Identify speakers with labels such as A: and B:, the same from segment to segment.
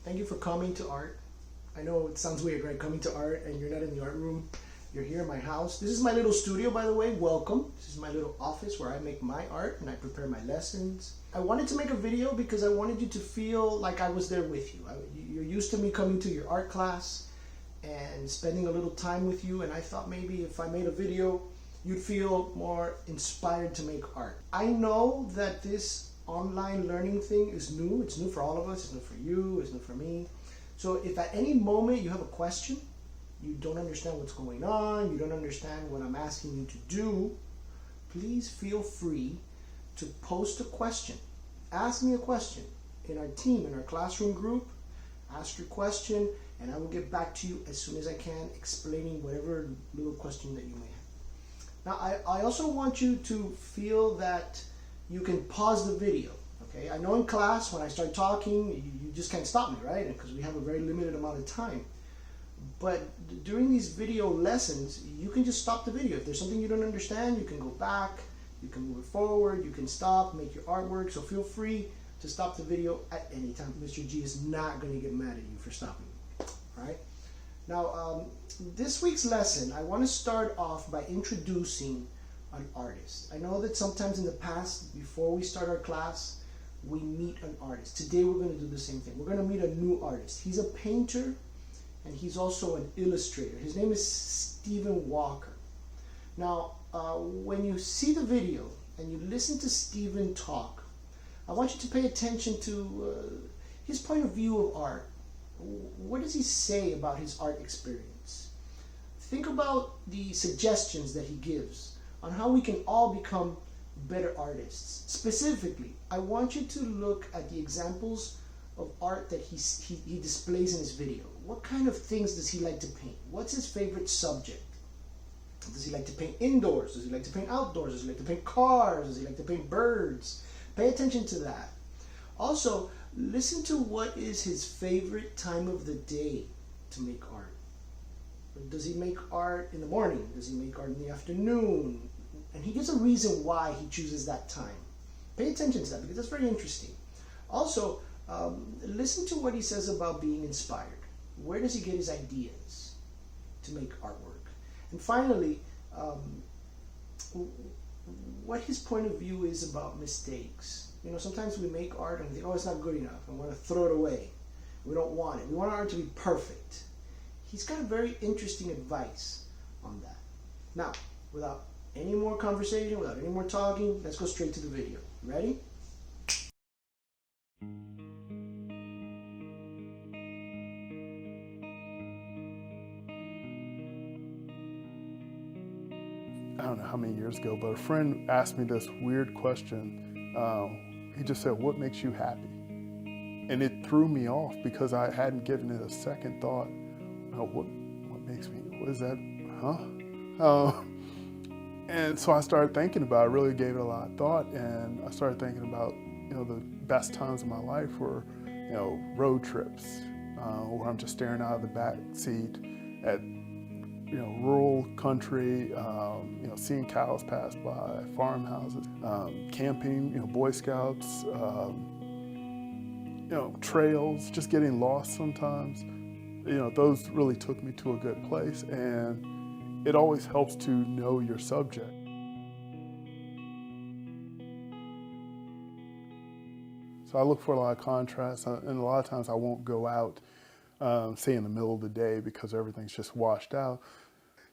A: Thank you for coming to art. I know it sounds weird, right? Coming to art and you're not in the art room. You're here in my house. This is my little studio, by the way. Welcome. This is my little office where I make my art and I prepare my lessons. I wanted to make a video because I wanted you to feel like I was there with you. You're used to me coming to your art class and spending a little time with you, and I thought maybe if I made a video, you'd feel more inspired to make art. I know that this online learning thing is new. It's new for all of us. It's new for you. It's new for me. So if at any moment you have a question, you don't understand what's going on, you don't understand what I'm asking you to do, please feel free to post a question. Ask me a question in our team, in our classroom group. Ask your question and I will get back to you as soon as I can, explaining whatever little question that you may have. Now, I also want you to feel that you can pause the video. Okay, I know in class when I start talking, you just can't stop me, right? Because we have a very limited amount of time. But during these video lessons, you can just stop the video. If there's something you don't understand, you can go back, you can move it forward, you can stop, make your artwork. So feel free to stop the video at any time. Mr. G is not going to get mad at you for stopping. All right? Now, this week's lesson, I want to start off by introducing an artist. I know that sometimes in the past, before we start our class, we meet an artist. Today we're going to do the same thing. We're going to meet a new artist. He's a painter and he's also an illustrator. His name is Stephen Walker. Now, when you see the video and you listen to Stephen talk, I want you to pay attention to his point of view of art. What does he say about his art experience? Think about the suggestions that he gives on how we can all become better artists. Specifically, I want you to look at the examples of art that he displays in his video. What kind of things does he like to paint? What's his favorite subject? Does he like to paint indoors? Does he like to paint outdoors? Does he like to paint cars? Does he like to paint birds? Pay attention to that. Also, listen to what is his favorite time of the day to make art. Does he make art in the morning? Does he make art in the afternoon? And he gives a reason why he chooses that time. Pay attention to that because that's very interesting. Also, listen to what he says about being inspired. Where does he get his ideas to make artwork? And finally, what his point of view is about mistakes. You know, sometimes we make art and we think, oh, it's not good enough. I want to throw it away. We don't want it. We want our art to be perfect. He's got a very interesting advice on that. Now, without any more conversation, without any more talking, let's go straight to the video. Ready?
B: I don't know how many years ago, but a friend asked me this weird question. He just said, what makes you happy? And it threw me off because I hadn't given it a second thought. What makes me, what is that, huh? And so I started thinking about it, really gave it a lot of thought, and I started thinking about, the best times of my life were, road trips, where I'm just staring out of the back seat at, rural country, seeing cows pass by, farmhouses, camping, Boy Scouts, trails, just getting lost sometimes. Those really took me to a good place, and it always helps to know your subject. So I look for a lot of contrast, and a lot of times I won't go out, say in the middle of the day because everything's just washed out.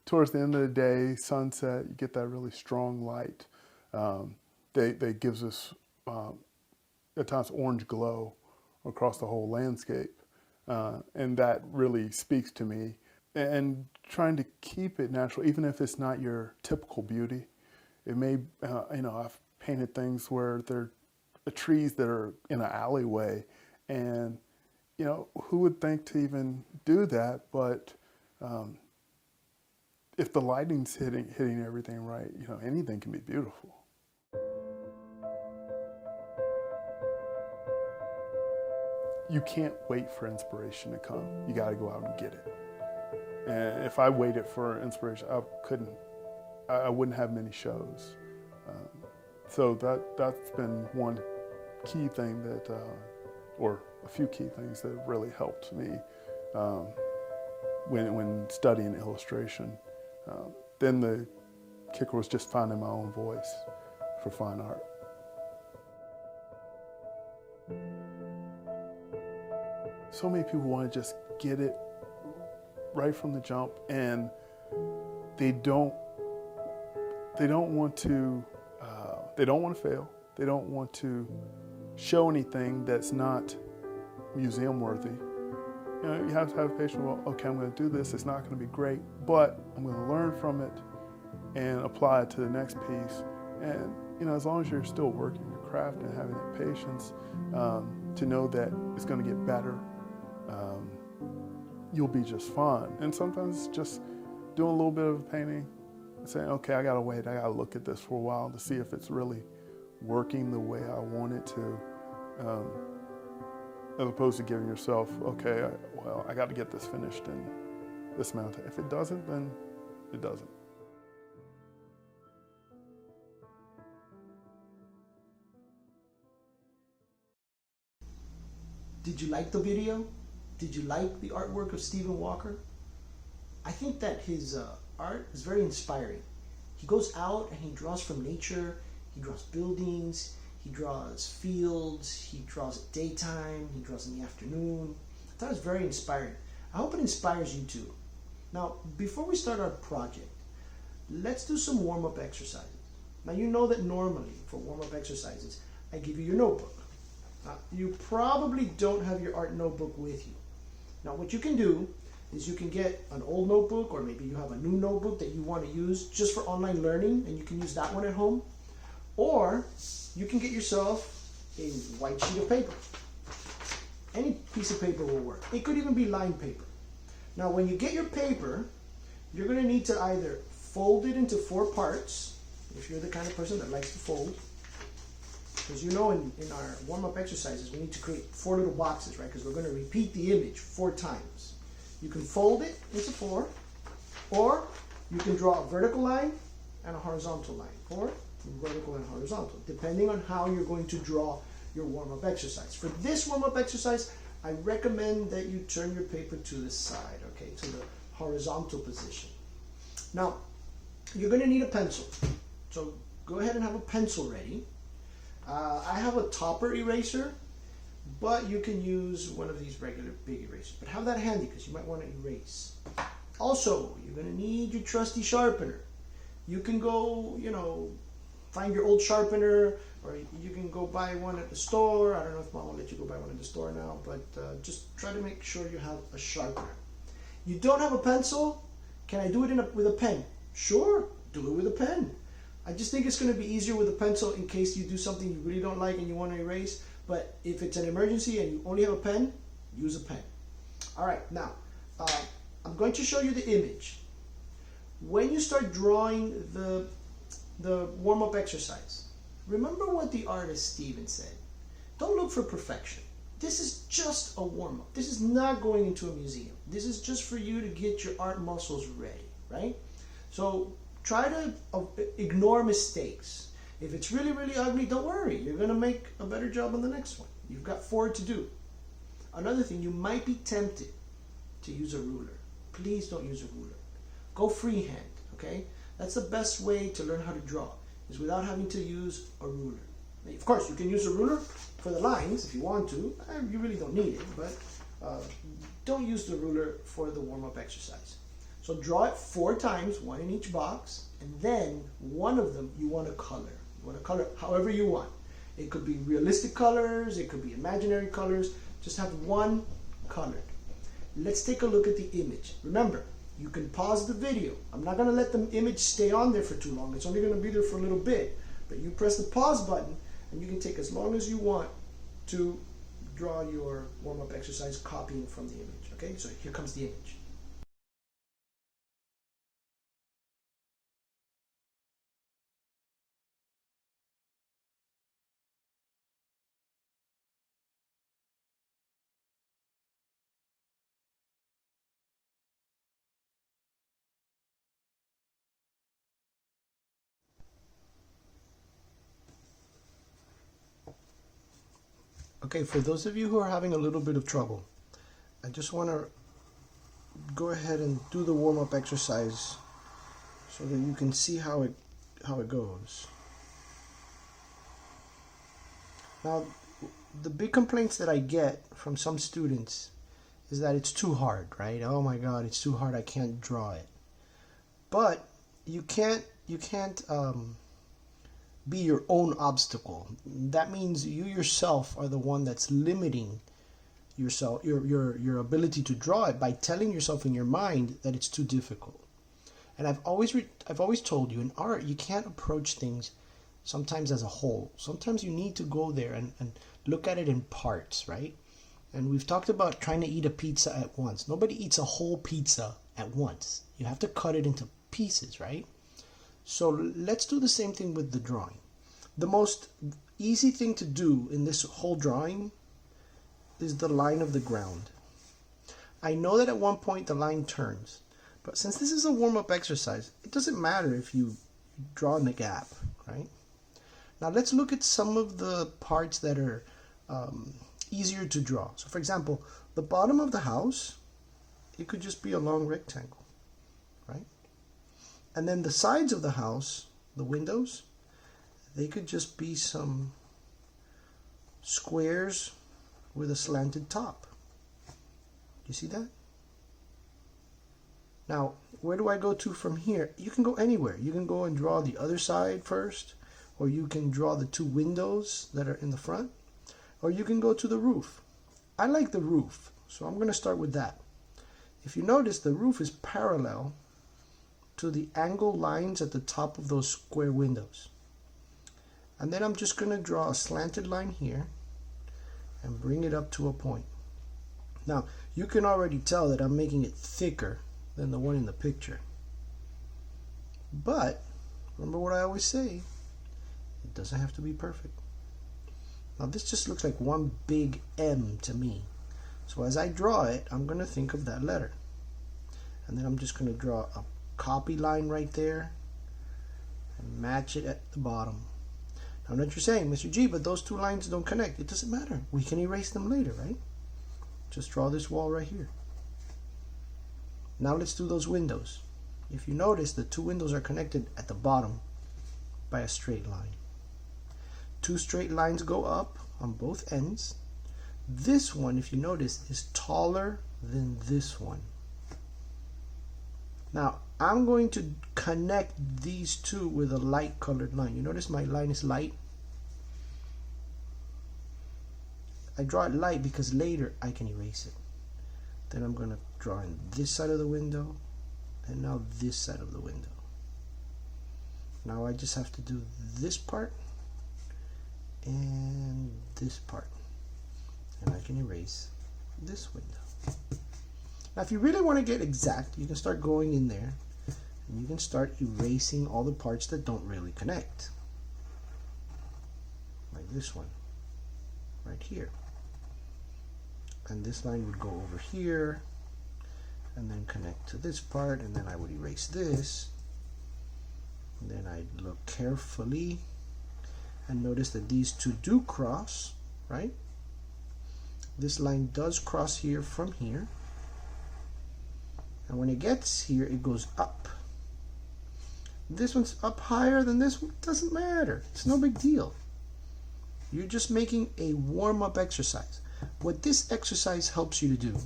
B: Towards the end of the day, sunset, you get that really strong light that gives us, at times, orange glow across the whole landscape. And that really speaks to me. And trying to keep it natural, even if it's not your typical beauty. It may, I've painted things where there are trees that are in an alleyway, and, who would think to even do that? But if the lighting's hitting everything right, anything can be beautiful. You can't wait for inspiration to come. You got to go out and get it. And if I waited for inspiration, I wouldn't have many shows. So that's been one key thing that or a few key things that have really helped me when studying illustration. Then the kicker was just finding my own voice for fine art. So many people want to just get it right from the jump, and they don't want to fail. They don't want to show anything that's not museum worthy. You know, you have to have patience. Well, okay, I'm going to do this. It's not going to be great, but I'm going to learn from it and apply it to the next piece. And you know, as long as you're still working your craft and having that patience to know that it's going to get better, you'll be just fine. And sometimes just doing a little bit of a painting and saying, okay, I got to wait. I got to look at this for a while to see if it's really working the way I want it to, as opposed to giving yourself, okay, I got to get this finished in this amount of time. If it doesn't, then it doesn't.
A: Did you like the video? Did you like the artwork of Stephen Walker? I think that his art is very inspiring. He goes out and he draws from nature, he draws buildings, he draws fields, he draws at daytime, he draws in the afternoon. I thought it was very inspiring. I hope it inspires you too. Now, before we start our project, let's do some warm-up exercises. Now, you know that normally for warm-up exercises, I give you your notebook. Now, you probably don't have your art notebook with you. Now, what you can do is you can get an old notebook, or maybe you have a new notebook that you want to use just for online learning, and you can use that one at home. Or you can get yourself a white sheet of paper. Any piece of paper will work. It could even be lined paper. Now, when you get your paper, you're going to need to either fold it into 4 parts, if you're the kind of person that likes to fold. Because you know in our warm-up exercises, we need to create 4 little boxes, right? Because we're going to repeat the image 4 times. You can fold it into 4, or you can draw a vertical line and a horizontal line, or vertical and horizontal, depending on how you're going to draw your warm-up exercise. For this warm-up exercise, I recommend that you turn your paper to the side, okay, to the horizontal position. Now, you're going to need a pencil. So go ahead and have a pencil ready. I have a topper eraser, but you can use one of these regular big erasers. But have that handy because you might want to erase. Also, you're going to need your trusty sharpener. You can go, find your old sharpener, or you can go buy one at the store. I don't know if Mom will let you go buy one at the store now, but just try to make sure you have a sharpener. You don't have a pencil? Can I do it with a pen? Sure, do it with a pen. I just think it's going to be easier with a pencil in case you do something you really don't like and you want to erase. But if it's an emergency and you only have a pen, use a pen. All right, now I'm going to show you the image. When you start drawing the warm-up exercise, remember what the artist Stephen said. Don't look for perfection. This is just a warm-up. This is not going into a museum. This is just for you to get your art muscles ready, right? So try to ignore mistakes. If it's really, really ugly, don't worry. You're going to make a better job on the next one. You've got 4 to do. Another thing, you might be tempted to use a ruler. Please don't use a ruler. Go freehand, okay? That's the best way to learn how to draw, is without having to use a ruler. Of course, you can use a ruler for the lines if you want to. You really don't need it, but don't use the ruler for the warm-up exercise. So draw it 4 times, 1 in each box, and then one of them you want to color. You want to color however you want. It could be realistic colors, it could be imaginary colors. Just have one colored. Let's take a look at the image. Remember, you can pause the video. I'm not going to let the image stay on there for too long. It's only going to be there for a little bit. But you press the pause button, and you can take as long as you want to draw your warm-up exercise copying from the image. Okay, so here comes the image. Okay, for those of you who are having a little bit of trouble, I just want to go ahead and do the warm-up exercise so that you can see how it goes. Now, the big complaints that I get from some students is that it's too hard, right? Oh my God, it's too hard. I can't draw it. But you can't be your own obstacle. That means you yourself are the one that's limiting yourself, your ability to draw it by telling yourself in your mind that it's too difficult. And I've always told you, in art you can't approach things sometimes as a whole. Sometimes you need to go there and look at it in parts, right? And we've talked about trying to eat a pizza at once. Nobody eats a whole pizza at once. You have to cut it into pieces, right? So let's do the same thing with the drawing. The most easy thing to do in this whole drawing is the line of the ground. I know that at one point the line turns, but since this is a warm-up exercise, it doesn't matter if you draw in the gap, right? Now let's look at some of the parts that are easier to draw. So for example, the bottom of the house, it could just be a long rectangle, right? And then the sides of the house, the windows, they could just be some squares with a slanted top. You see that? Now, where do I go to from here? You can go anywhere. You can go and draw the other side first, or you can draw the two windows that are in the front, or you can go to the roof. I like the roof, so I'm going to start with that. If you notice, the roof is parallel to the angled lines at the top of those square windows. And then I'm just going to draw a slanted line here and bring it up to a point. Now, you can already tell that I'm making it thicker than the one in the picture. But, remember what I always say, it doesn't have to be perfect. Now this just looks like one big M to me. So as I draw it, I'm going to think of that letter. And then I'm just going to draw a copy line right there and match it at the bottom. Now what you're saying, Mr. G, but those two lines don't connect. It doesn't matter. We can erase them later, right? Just draw this wall right here. Now let's do those windows. If you notice, the two windows are connected at the bottom by a straight line. Two straight lines go up on both ends. This one, if you notice, is taller than this one. Now, I'm going to connect these two with a light colored line. You notice my line is light? I draw it light because later I can erase it. Then I'm going to draw in this side of the window and now this side of the window. Now I just have to do this part and this part. And I can erase this window. Now if you really want to get exact, you can start going in there and you can start erasing all the parts that don't really connect. Like this one, right here. And this line would go over here and then connect to this part, and then I would erase this. And then I'd look carefully and notice that these two do cross, right? This line does cross here from here. And when it gets here, it goes up. This one's up higher than this one. Doesn't matter. It's no big deal. You're just making a warm-up exercise. What this exercise helps you to do,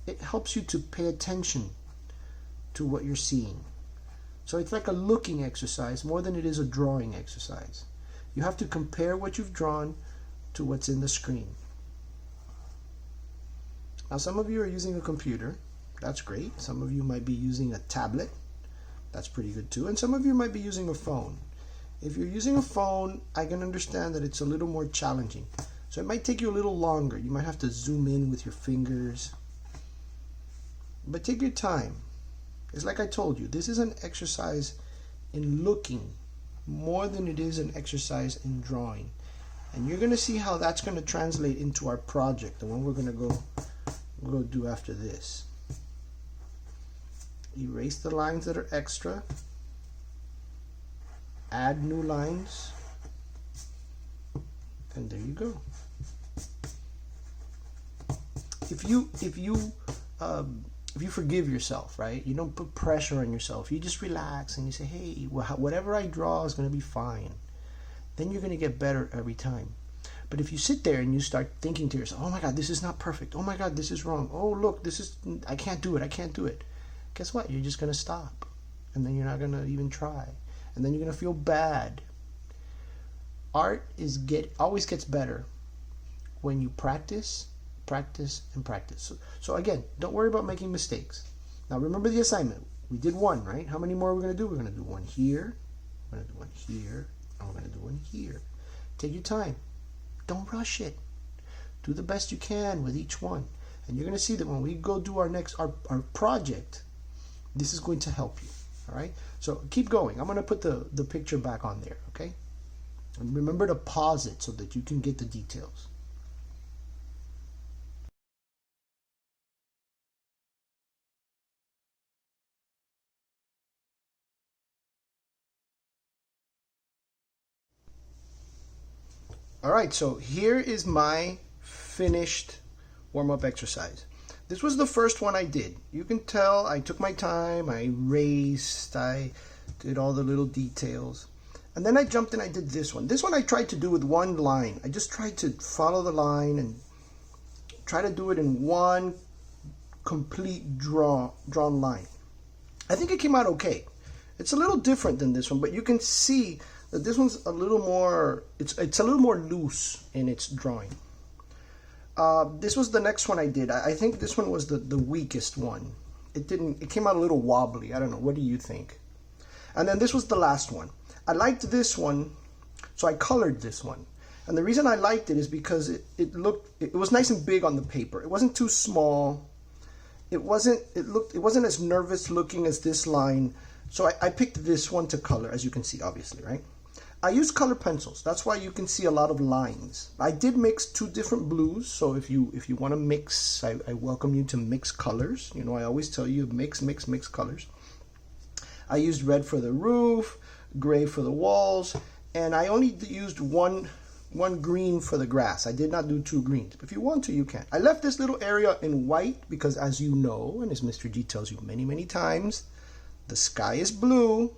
A: it helps you to pay attention to what you're seeing. So it's like a looking exercise more than it is a drawing exercise. You have to compare what you've drawn to what's in the screen. Now some of you are using a computer. That's great. Some of you might be using a tablet. That's pretty good too. And some of you might be using a phone. If you're using a phone, I can understand that it's a little more challenging. So it might take you a little longer. You might have to zoom in with your fingers. But take your time. It's like I told you, this is an exercise in looking more than it is an exercise in drawing. And you're going to see how that's going to translate into our project, the one we're going to go do after this. Erase the lines that are extra. Add new lines. And there you go. if you forgive yourself, right? You don't put pressure on yourself. You just relax and you say, hey, whatever I draw is going to be fine. Then you're going to get better every time. But if you sit there and you start thinking to yourself, oh my God, this is not perfect. Oh my God, this is wrong. Oh, look, I can't do it. I can't do it. Guess what? You're just going to stop. And then you're not going to even try. And then you're going to feel bad. Art always gets better when you practice, practice, and practice. So again, don't worry about making mistakes. Now remember the assignment. We did one, right? How many more are we going to do? We're going to do one here. We're going to do one here. And we're going to do one here. Take your time. Don't rush it. Do the best you can with each one. And you're going to see that when we go do our project, this is going to help you. All right? So keep going. I'm going to put the picture back on there, okay? And remember to pause it so that you can get the details. All right, so here is my finished warm-up exercise. This was the first one I did. You can tell I took my time, I raced, I did all the little details. And then I jumped and I did this one. This one I tried to do with one line. I just tried to follow the line and try to do it in one complete drawn line. I think it came out okay. It's a little different than this one, but you can see that this one's a little more, it's a little more loose in its drawing. This was the next one I did. I think this one was the weakest one. It came out a little wobbly. I don't know. What do you think? And then this was the last one. I liked this one, so I colored this one. And the reason I liked it is because it was nice and big on the paper. It wasn't too small. It wasn't as nervous looking as this line. So I picked this one to color, as you can see, obviously, right? I used color pencils. That's why you can see a lot of lines. I did mix two different blues, so if you want to mix, I welcome you to mix colors. You know, I always tell you mix colors. I used red for the roof, gray for the walls, and I only used one green for the grass. I did not do two greens. If you want to, you can. I left this little area in white because, as you know, and as Mr. G tells you many, many times, the sky is blue,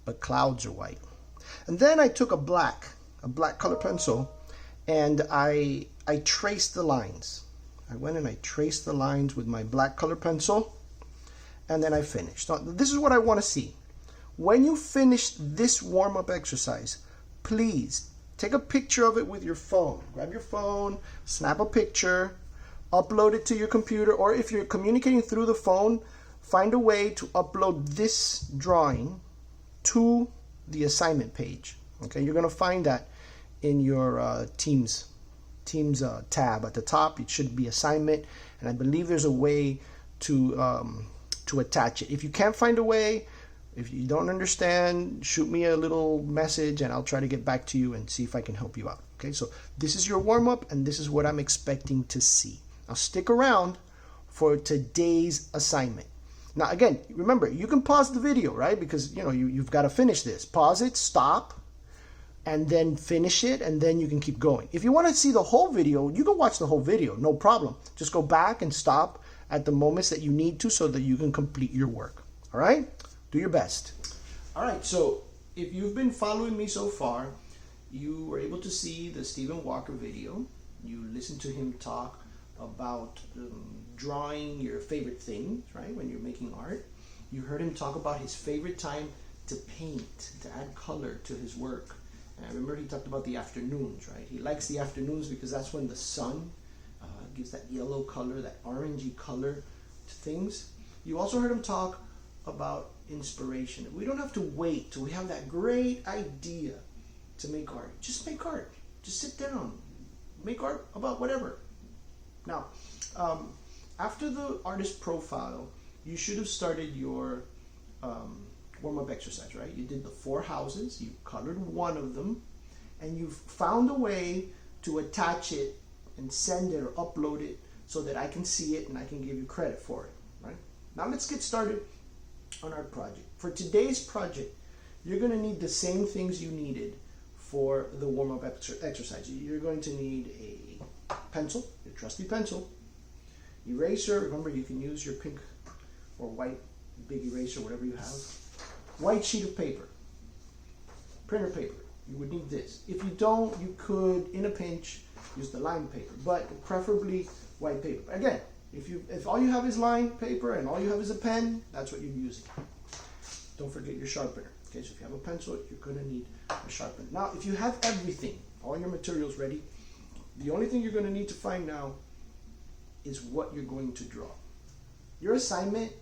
A: but clouds are white. And then I took a black color pencil, and I traced the lines. I went and I traced the lines with my black color pencil, and then I finished. Now, this is what I want to see. When you finish this warm-up exercise, please take a picture of it with your phone. Grab your phone, snap a picture, upload it to your computer, or if you're communicating through the phone, find a way to upload this drawing to the assignment page. Okay, you're going to find that in your Teams tab at the top. It should be assignment, and I believe there's a way to attach it. If you can't find a way, if you don't understand, shoot me a little message and I'll try to get back to you and see if I can help you out. Okay, so this is your warm-up and this is what I'm expecting to see. Now stick around for today's assignment. Now again, remember, you can pause the video, right? Because you've got to finish this. Pause it, stop, and then finish it, and then you can keep going. If you want to see the whole video, you can watch the whole video, no problem. Just go back and stop at the moments that you need to so that you can complete your work. All right? Do your best. All right, so if you've been following me so far, you were able to see the Stephen Walker video. You listened to him talk about drawing your favorite things, right, when you're making art. You heard him talk about his favorite time to paint, to add color to his work. And I remember he talked about the afternoons, right? He likes the afternoons because that's when the sun gives that yellow color, that orangey color to things. You also heard him talk about inspiration. We don't have to wait till we have that great idea to make art. Just make art. Just sit down. Make art about whatever. Now, after the artist profile, you should have started your warm-up exercise, right? You did the 4 houses, you colored one of them, and you found a way to attach it and send it or upload it so that I can see it and I can give you credit for it, right? Now let's get started on our project. For today's project, you're going to need the same things you needed for the warm-up exercise. You're going to need a pencil, your trusty pencil. Eraser, remember you can use your pink or white big eraser, whatever you have. White sheet of paper, printer paper, you would need this. If you don't, you could, in a pinch, use the lined paper, but preferably white paper. Again, if all you have is lined paper and all you have is a pen, that's what you're using. Don't forget your sharpener. Okay, so if you have a pencil, you're gonna need a sharpener. Now, if you have everything, all your materials ready, the only thing you're gonna need to find now is what you're going to draw. Your assignment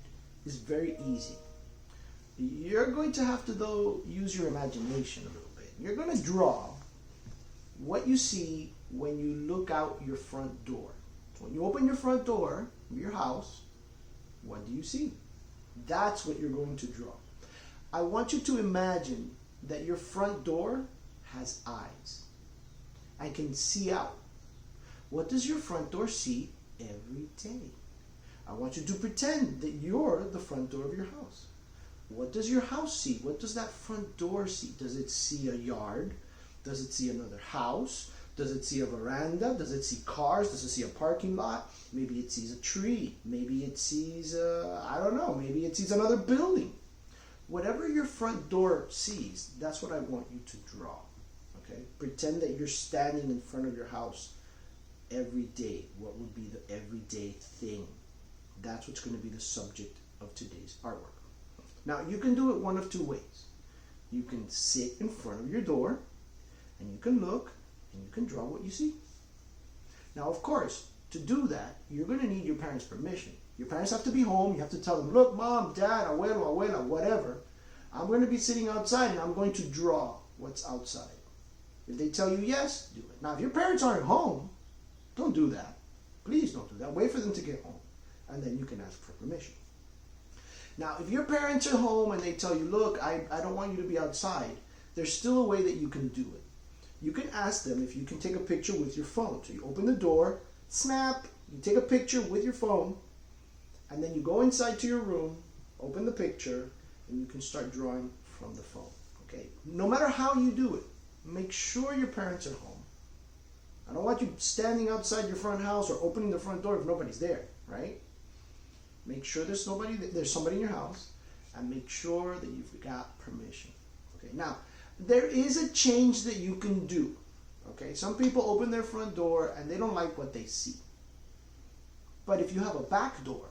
A: is very easy. You're going to have to, though, use your imagination a little bit. You're gonna draw what you see when you look out your front door. When you open your front door of your house, what do you see? That's what you're going to draw. I want you to imagine that your front door has eyes and can see out. What does your front door see every day? I want you to pretend that you're the front door of your house. What does your house see? What does that front door see? Does it see a yard? Does it see another house? Does it see a veranda? Does it see cars? Does it see a parking lot? Maybe it sees a tree. Maybe it sees, I don't know, maybe it sees another building. Whatever your front door sees, that's what I want you to draw, okay? Pretend that you're standing in front of your house every day. What would be the everyday thing? That's what's going to be the subject of today's artwork. Now, you can do it one of two ways. You can sit in front of your door, and you can look, and you can draw what you see. Now, of course, to do that, you're going to need your parents' permission. Your parents have to be home. You have to tell them, look, mom, dad, abuelo, abuela, whatever, I'm going to be sitting outside, and I'm going to draw what's outside. If they tell you yes, do it. Now, if your parents aren't home, don't do that. Please don't do that. Wait for them to get home, and then you can ask for permission. Now, if your parents are home and they tell you, look, I don't want you to be outside, there's still a way that you can do it. You can ask them if you can take a picture with your phone. So you open the door, snap, you take a picture with your phone, and then you go inside to your room, open the picture, and you can start drawing from the phone, okay? No matter how you do it, make sure your parents are home. I don't want you standing outside your front house or opening the front door if nobody's there, right? Make sure there's somebody in your house, and make sure that you've got permission. Okay. Now, there is a change that you can do. Okay. Some people open their front door and they don't like what they see. But if you have a back door,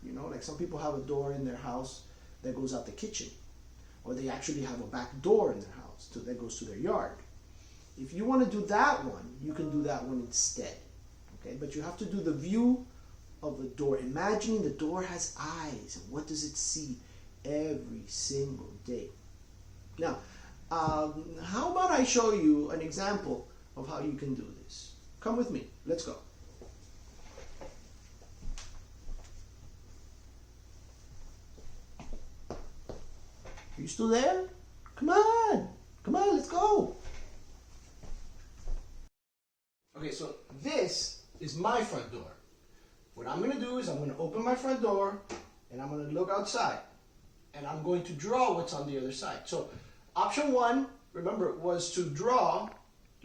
A: you know, like some people have a door in their house that goes out the kitchen, or they actually have a back door in their house that goes to their yard. If you want to do that one, you can do that one instead. Okay. But you have to do the view of the door, imagining the door has eyes, and what does it see every single day? Now, how about I show you an example of how you can do this? Come with me, let's go. Are you still there? Come on, let's go. Okay, so this is my front door. What I'm going to do is I'm going to open my front door, and I'm going to look outside, and I'm going to draw what's on the other side. So option one, remember, was to draw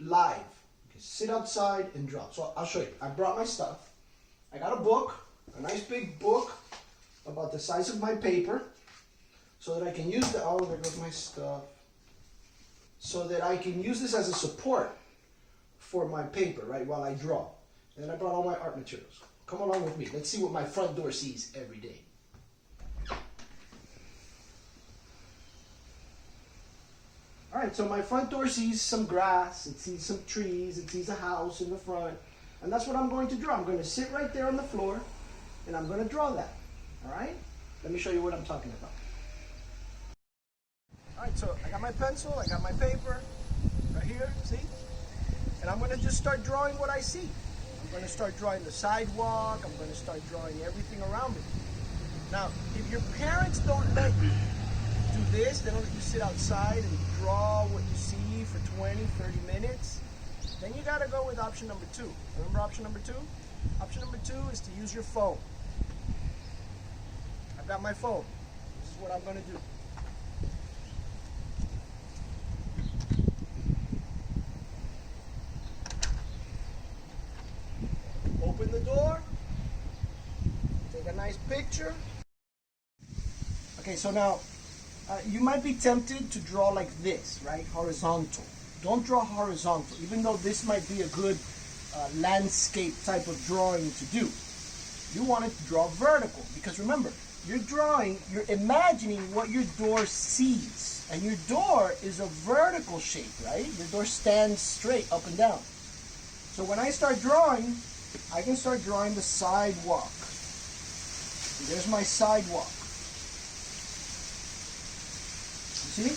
A: live. Okay, sit outside and draw. So I'll show you. I brought my stuff. I got a book, a nice big book about the size of my paper, so that I can use the, oh, there goes my stuff, so that I can use this as a support for my paper, right, while I draw. And then I brought all my art materials. Come along with me. Let's see what my front door sees every day. All right, so my front door sees some grass, it sees some trees, it sees a house in the front, and that's what I'm going to draw. I'm going to sit right there on the floor, and I'm going to draw that. All right? Let me show you what I'm talking about. All right, so I got my pencil, I got my paper right here, see? And I'm going to just start drawing what I see. I'm going to start drawing the sidewalk. I'm going to start drawing everything around me. Now, if your parents don't let you do this, they don't let you sit outside and draw what you see for 20, 30 minutes, then you got to go with option number two. Remember option number two? Option number two is to use your phone. I've got my phone. This is what I'm going to do. Open the door, nice picture. Okay, so now you might be tempted to draw like this, right? Horizontal. Don't draw horizontal, even though this might be a good landscape type of drawing to do. You want it to draw vertical, because remember, you're drawing, you're imagining what your door sees. And your door is a vertical shape, right? Your door stands straight up and down. So when I start drawing, I can start drawing the sidewalk. So there's my sidewalk. You see?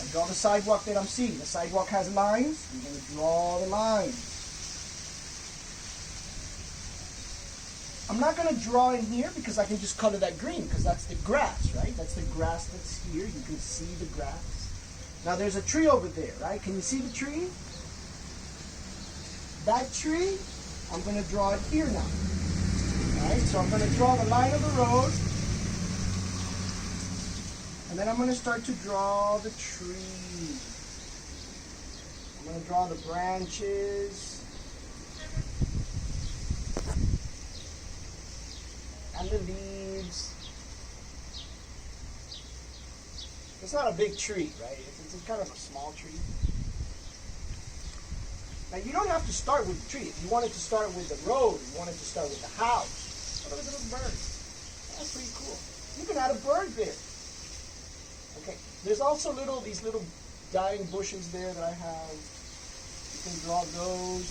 A: I draw the sidewalk that I'm seeing. The sidewalk has lines. I'm going to draw the lines. I'm not going to draw in here because I can just color that green because that's the grass, right? That's the grass that's here. You can see the grass. Now there's a tree over there, right? Can you see the tree? That tree, I'm going to draw it here now. Right? So I'm going to draw the line of the road. And then I'm going to start to draw the tree. I'm going to draw the branches. And the leaves. It's not a big tree, right? It's kind of a small tree. Now you don't have to start with the tree. If you wanted to start with the road, you wanted to start with the house. What are the little birds? That's pretty cool. You can add a bird there. Okay. There's also these little dying bushes there that I have. You can draw those.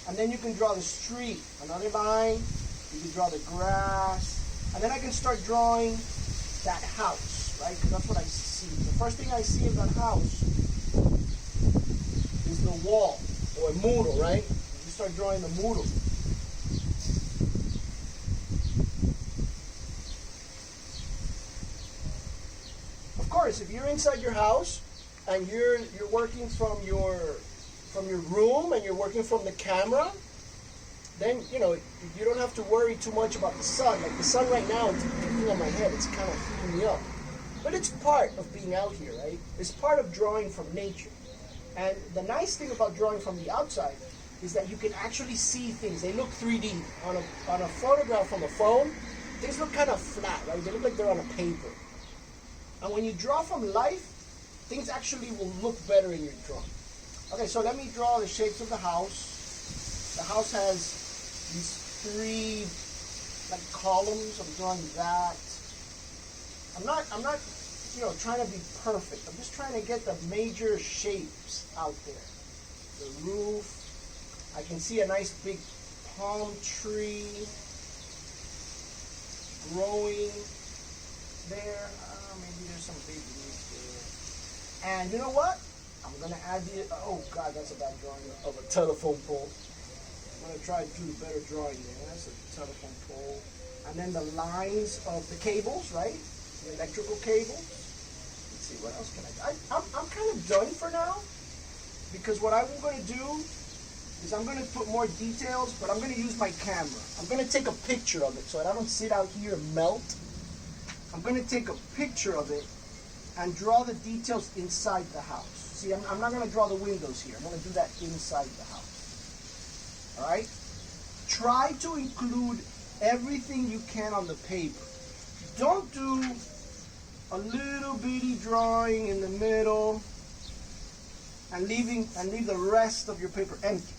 A: And then you can draw the street. Another line. You can draw the grass. And then I can start drawing that house, right? Because that's what I see. The first thing I see of that house is the wall, or a muro, right? You start drawing the muro. Of course, if you're inside your house and you're working from your room and you're working from the camera, then you don't have to worry too much about the sun. Like the sun right now, it's beating on my head. It's kind of heating me up. But it's part of being out here, right? It's part of drawing from nature. And the nice thing about drawing from the outside is that you can actually see things. They look 3D. On a photograph from a phone, things look kind of flat, right? They look like they're on a paper. And when you draw from life, things actually will look better in your drawing. Okay, so let me draw the shapes of the house. The house has these 3 like columns. I'm drawing that. I'm not trying to be perfect. I'm just trying to get the major shapes out there. The roof. I can see a nice big palm tree growing there. Maybe there's some big leaves there. And you know what? I'm gonna add oh God, that's a bad drawing of a telephone pole. I'm going to try to do a better drawing there. That's a telephone pole. And then the lines of the cables, right? The electrical cables. Let's see, what else can I do? I'm kind of done for now. Because what I'm going to do is I'm going to put more details, but I'm going to use my camera. I'm going to take a picture of it so that I don't sit out here and melt. I'm going to take a picture of it and draw the details inside the house. See, I'm not going to draw the windows here. I'm going to do that inside the house. All right? Try to include everything you can on the paper. Don't do a little bitty drawing in the middle and leave the rest of your paper empty.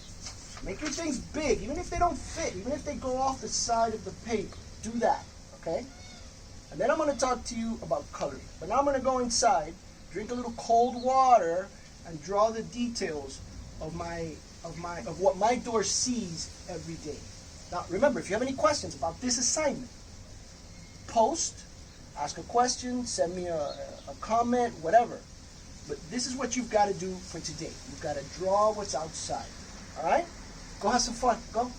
A: Make your things big, even if they don't fit, even if they go off the side of the paper. Do that, okay? And then I'm going to talk to you about coloring. But now I'm going to go inside, drink a little cold water, and draw the details of what my door sees every day. Now, remember, if you have any questions about this assignment, post, ask a question, send me a comment, whatever. But this is what you've got to do for today. You've got to draw what's outside. All right? Go have some fun. Go.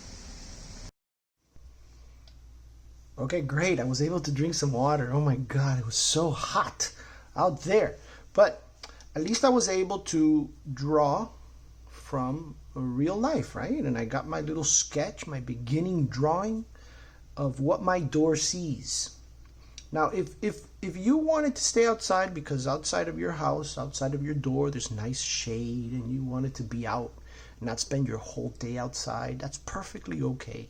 A: Okay, great. I was able to drink some water. Oh my God, it was so hot out there. But at least I was able to draw from real life, right? And I got my little sketch, my beginning drawing of what my door sees. Now, if you wanted to stay outside because outside of your house, outside of your door, there's nice shade and you wanted to be out and not spend your whole day outside, that's perfectly okay.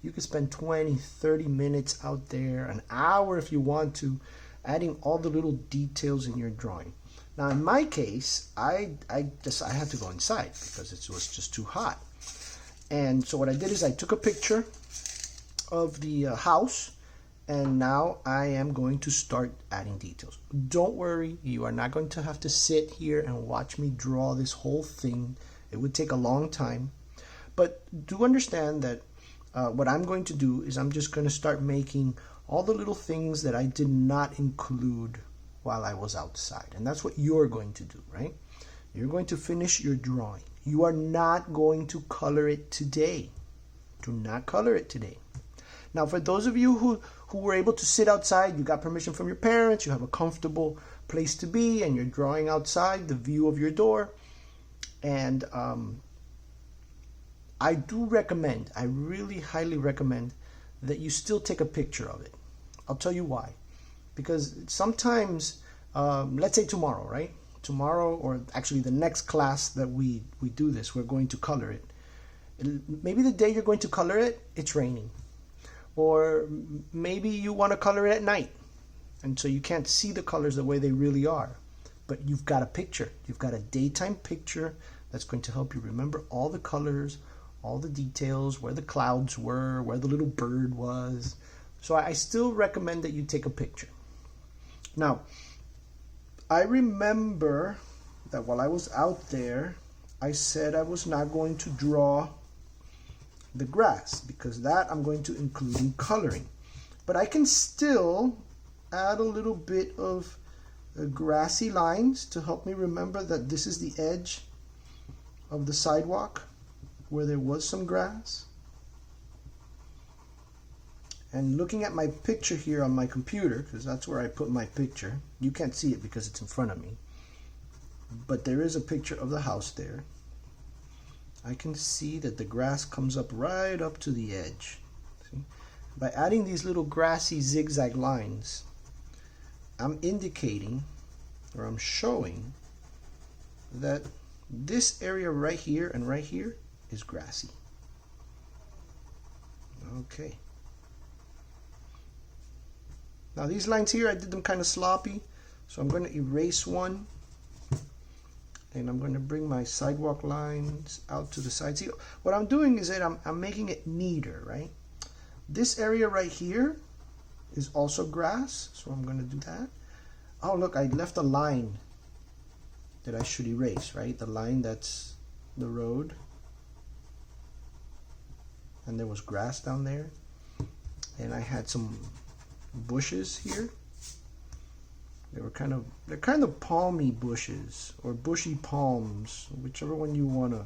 A: You could spend 20, 30 minutes out there, an hour if you want to, adding all the little details in your drawing. Now in my case, I had to go inside because it was just too hot. And so what I did is I took a picture of the house, and now I am going to start adding details. Don't worry, you are not going to have to sit here and watch me draw this whole thing. It would take a long time. But do understand that what I'm going to do is I'm just going to start making all the little things that I did not include while I was outside. And that's what you're going to do, right? You're going to finish your drawing. You are not going to color it today. Do not color it today. Now, for those of you who were able to sit outside, you got permission from your parents, you have a comfortable place to be, and you're drawing outside the view of your door. And I do recommend, I really highly recommend that you still take a picture of it. I'll tell you why. Because sometimes, let's say tomorrow, right? Tomorrow, or actually the next class that we do this, we're going to color it. Maybe the day you're going to color it, it's raining. Or maybe you want to color it at night, and so you can't see the colors the way they really are. But you've got a picture. You've got a daytime picture that's going to help you remember all the colors, all the details, where the clouds were, where the little bird was. So I still recommend that you take a picture. Now, I remember that while I was out there, I said I was not going to draw the grass because that I'm going to include in coloring. But I can still add a little bit of grassy lines to help me remember that this is the edge of the sidewalk where there was some grass. And looking at my picture here on my computer, because that's where I put my picture, you can't see it because it's in front of me, but there is a picture of the house there. I can see that the grass comes up right up to the edge. See? By adding these little grassy zigzag lines, I'm indicating, or I'm showing, that this area right here and right here is grassy. Okay. Now these lines here, I did them kind of sloppy, so I'm going to erase one. And I'm going to bring my sidewalk lines out to the side. See, what I'm doing is that I'm making it neater, right? This area right here is also grass, so I'm going to do that. Oh, look, I left a line that I should erase, right? The line that's the road. And there was grass down there. And I had some bushes here. They're kind of palmy bushes or bushy palms, whichever one you want to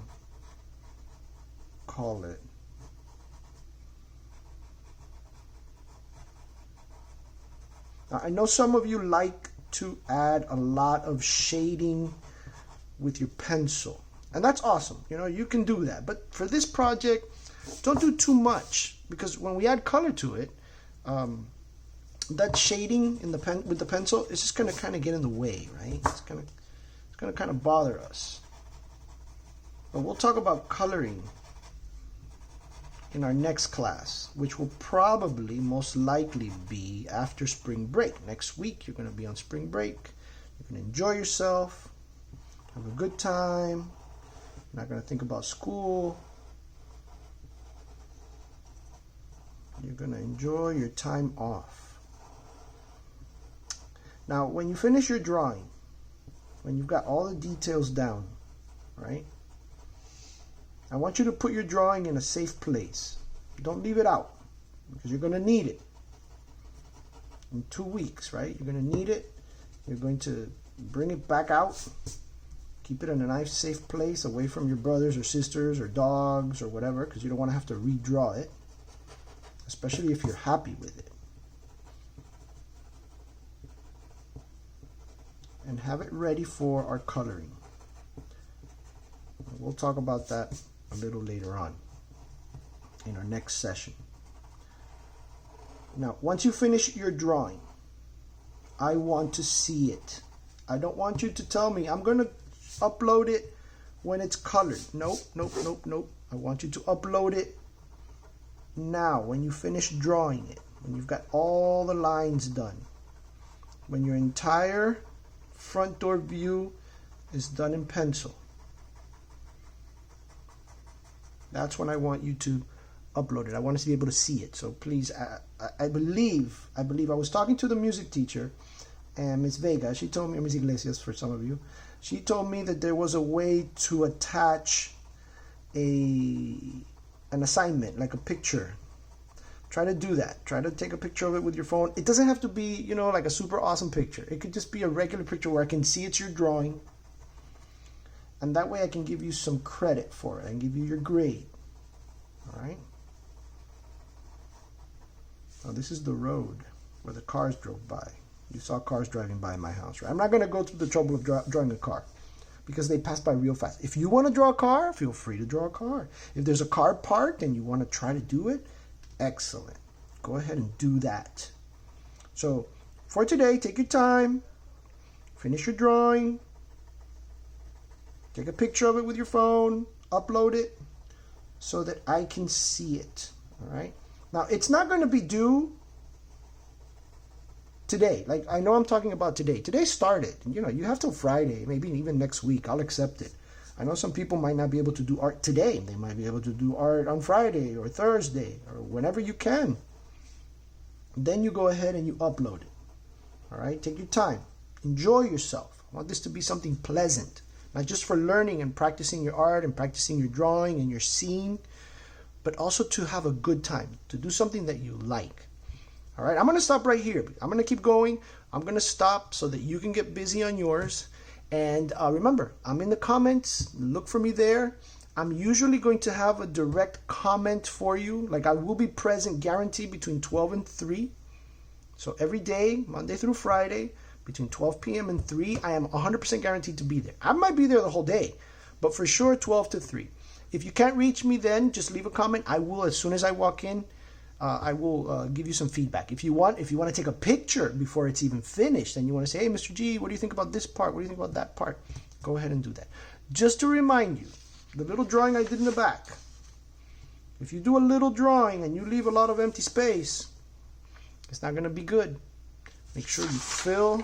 A: call it. Now, I know some of you like to add a lot of shading with your pencil, and that's awesome. You know, you can do that. But for this project, don't do too much, because when we add color to it, that shading in the with the pencil is just going to kind of get in the way, right? It's going to kind of bother us. But we'll talk about coloring in our next class, which will probably most likely be after spring break. Next week, you're going to be on spring break. You're going to enjoy yourself, have a good time. You're not going to think about school. You're going to enjoy your time off. Now, when you finish your drawing, when you've got all the details down, right? I want you to put your drawing in a safe place. Don't leave it out, because you're going to need it in 2 weeks, right? You're going to need it. You're going to bring it back out. Keep it in a nice, safe place away from your brothers or sisters or dogs or whatever, because you don't want to have to redraw it, especially if you're happy with it. And have it ready for our coloring. We'll talk about that a little later on in our next session. Now, once you finish your drawing, I want to see it. I don't want you to tell me, I'm going to upload it when it's colored. Nope, nope, nope, nope. I want you to upload it Now, when you finish drawing it, when you've got all the lines done, when your entire front door view is done in pencil, that's when I want you to upload it. I want us to be able to see it. So please, I believe I was talking to the music teacher, and Miss Vega, she told me, Miss Iglesias for some of you, she told me that there was a way to attach an assignment, like a picture. Try to do that. Try to take a picture of it with your phone. It doesn't have to be, you know, like a super awesome picture. It could just be a regular picture where I can see it's your drawing. And that way I can give you some credit for it and give you your grade. All right? Now this is the road where the cars drove by. You saw cars driving by my house, right? I'm not going to go through the trouble of drawing a car because they pass by real fast. If you want to draw a car, feel free to draw a car. If there's a car parked and you want to try to do it, excellent. Go ahead and do that. So for today, take your time, finish your drawing, take a picture of it with your phone, upload it so that I can see it. All right. Now it's not going to be due today. Like, I know I'm talking about today. Today started. You know, you have till Friday, maybe even next week. I'll accept it. I know some people might not be able to do art today. They might be able to do art on Friday or Thursday or whenever you can. Then you go ahead and you upload it. All right? Take your time. Enjoy yourself. I want this to be something pleasant, not just for learning and practicing your art and practicing your drawing and your seeing, but also to have a good time, to do something that you like. All right, I'm going to stop right here. I'm going to keep going. I'm going to stop so that you can get busy on yours. And remember, I'm in the comments. Look for me there. I'm usually going to have a direct comment for you. Like, I will be present, guaranteed, between 12 and 3. So every day, Monday through Friday, between 12 p.m. and 3, I am 100% guaranteed to be there. I might be there the whole day, but for sure 12 to 3. If you can't reach me then, just leave a comment. I will, as soon as I walk in, I will give you some feedback. If you want to take a picture before it's even finished and you want to say, hey, Mr. G, what do you think about this part? What do you think about that part? Go ahead and do that. Just to remind you, the little drawing I did in the back, if you do a little drawing and you leave a lot of empty space, it's not going to be good. Make sure you fill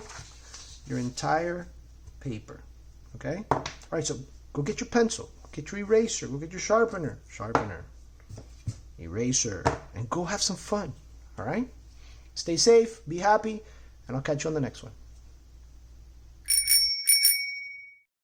A: your entire paper. Okay? All right, so go get your pencil. Get your eraser. Go get your sharpener. Eraser, and go have some fun. All right? Stay safe, be happy, and I'll catch you on the next one.